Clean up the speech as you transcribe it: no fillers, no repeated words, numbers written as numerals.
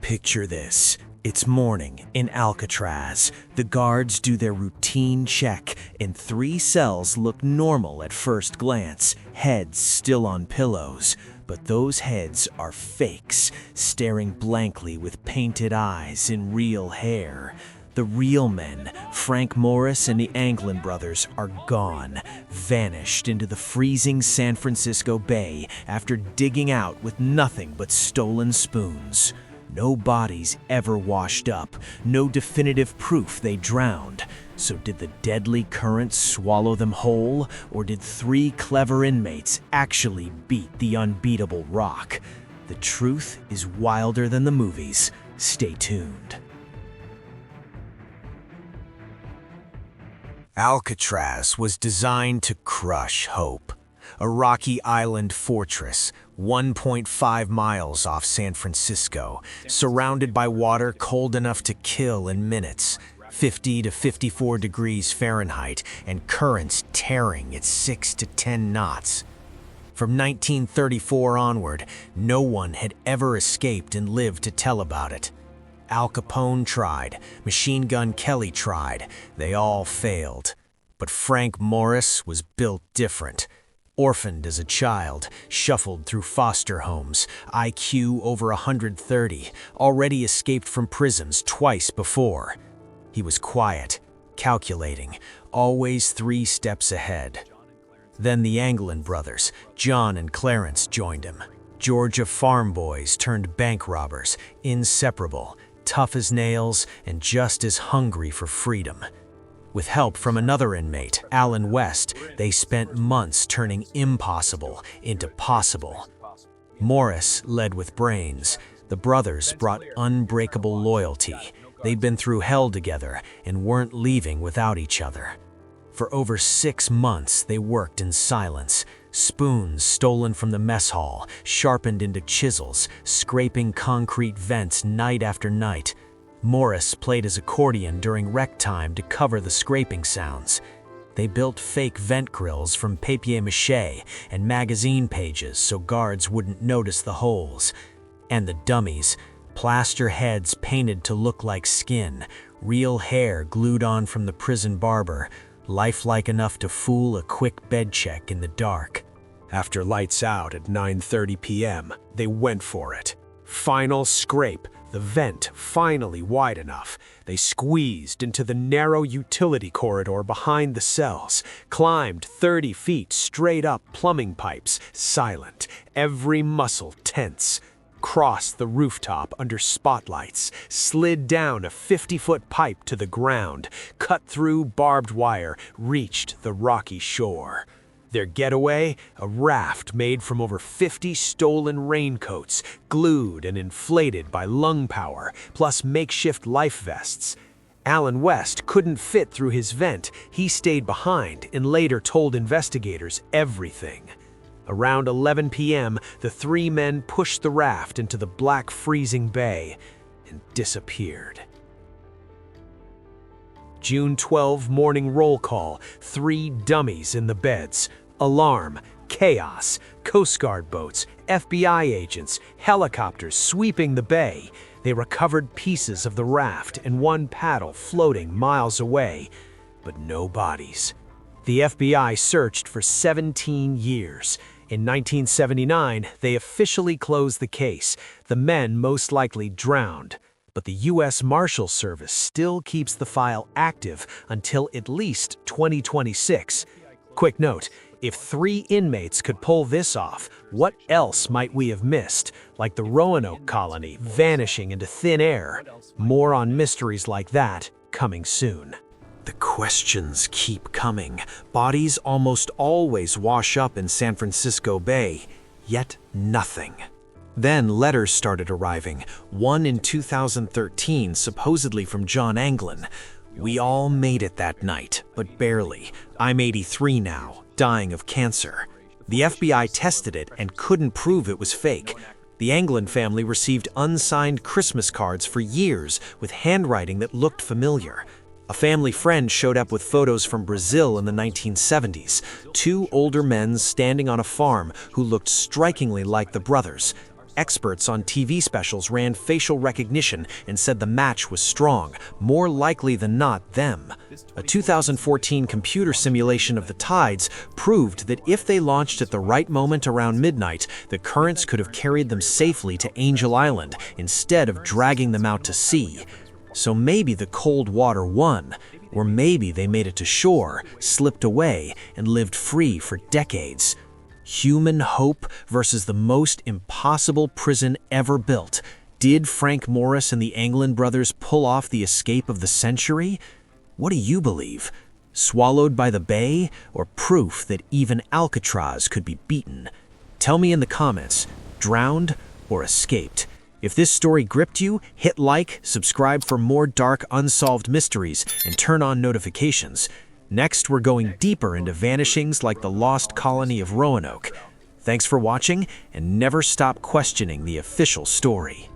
Picture this. It's morning in Alcatraz. The guards do their routine check, and 3 cells look normal at first glance, heads still on pillows. But those heads are fakes, staring blankly with painted eyes and real hair. The real men, Frank Morris and the Anglin brothers, are gone, vanished into the freezing San Francisco Bay after digging out with nothing but stolen spoons. No bodies ever washed up, no definitive proof they drowned. So did the deadly current swallow them whole, or did 3 clever inmates actually beat the unbeatable rock? The truth is wilder than the movies. Stay tuned. Alcatraz was designed to crush hope. A rocky island fortress, 1.5 miles off San Francisco, surrounded by water cold enough to kill in minutes, 50 to 54 degrees Fahrenheit, and currents tearing at 6 to 10 knots. From 1934 onward, no one had ever escaped and lived to tell about it. Al Capone tried, Machine Gun Kelly tried, they all failed. But Frank Morris was built different. Orphaned as a child, shuffled through foster homes, IQ over 130, already escaped from prisons twice before. He was quiet, calculating, always 3 steps ahead. Then the Anglin brothers, John and Clarence, joined him. Georgia farm boys turned bank robbers, inseparable, tough as nails, and just as hungry for freedom. With help from another inmate, Alan West, they spent months turning impossible into possible. Morris led with brains. The brothers brought unbreakable loyalty. They'd been through hell together and weren't leaving without each other. For over 6 months, they worked in silence. Spoons stolen from the mess hall, sharpened into chisels, scraping concrete vents night after night. Morris played his accordion during rec time to cover the scraping sounds. They built fake vent grills from papier-mâché and magazine pages so guards wouldn't notice the holes. And the dummies, plaster heads painted to look like skin, real hair glued on from the prison barber, lifelike enough to fool a quick bed check in the dark. After lights out at 9:30 p.m., they went for it. Final scrape, the vent finally wide enough. They squeezed into the narrow utility corridor behind the cells, climbed 30 feet straight up plumbing pipes, silent, every muscle tense. Crossed the rooftop under spotlights, slid down a 50-foot pipe to the ground, cut through barbed wire, reached the rocky shore. Their getaway, a raft made from over 50 stolen raincoats, glued and inflated by lung power, plus makeshift life vests. Alan West couldn't fit through his vent. He stayed behind and later told investigators everything. Around 11 p.m., the 3 men pushed the raft into the black freezing bay and disappeared. June 12 morning roll call, 3 dummies in the beds. Alarm, chaos, Coast Guard boats, FBI agents, helicopters sweeping the bay. They recovered pieces of the raft and 1 paddle floating miles away, but no bodies. The FBI searched for 17 years. In 1979, they officially closed the case. The men most likely drowned, but the U.S. Marshal Service still keeps the file active until at least 2026. Quick note, if 3 inmates could pull this off, what else might we have missed? Like the Roanoke colony vanishing into thin air. More on mysteries like that coming soon. The questions keep coming. Bodies almost always wash up in San Francisco Bay, yet nothing. Then letters started arriving, one in 2013 supposedly from John Anglin. We all made it that night, but barely. I'm 83 now, dying of cancer. The FBI tested it and couldn't prove it was fake. The Anglin family received unsigned Christmas cards for years with handwriting that looked familiar. A family friend showed up with photos from Brazil in the 1970s, 2 older men standing on a farm who looked strikingly like the brothers. Experts on TV specials ran facial recognition and said the match was strong, more likely than not them. A 2014 computer simulation of the tides proved that if they launched at the right moment around midnight, the currents could have carried them safely to Angel Island instead of dragging them out to sea. So maybe the cold water won, or maybe they made it to shore, slipped away, and lived free for decades. Human hope versus the most impossible prison ever built. Did Frank Morris and the Anglin brothers pull off the escape of the century? What do you believe? Swallowed by the bay, or proof that even Alcatraz could be beaten? Tell me in the comments, drowned or escaped? If this story gripped you, hit like, subscribe for more dark, unsolved mysteries, and turn on notifications. Next, we're going deeper into vanishings like the lost colony of Roanoke. Thanks for watching, and never stop questioning the official story.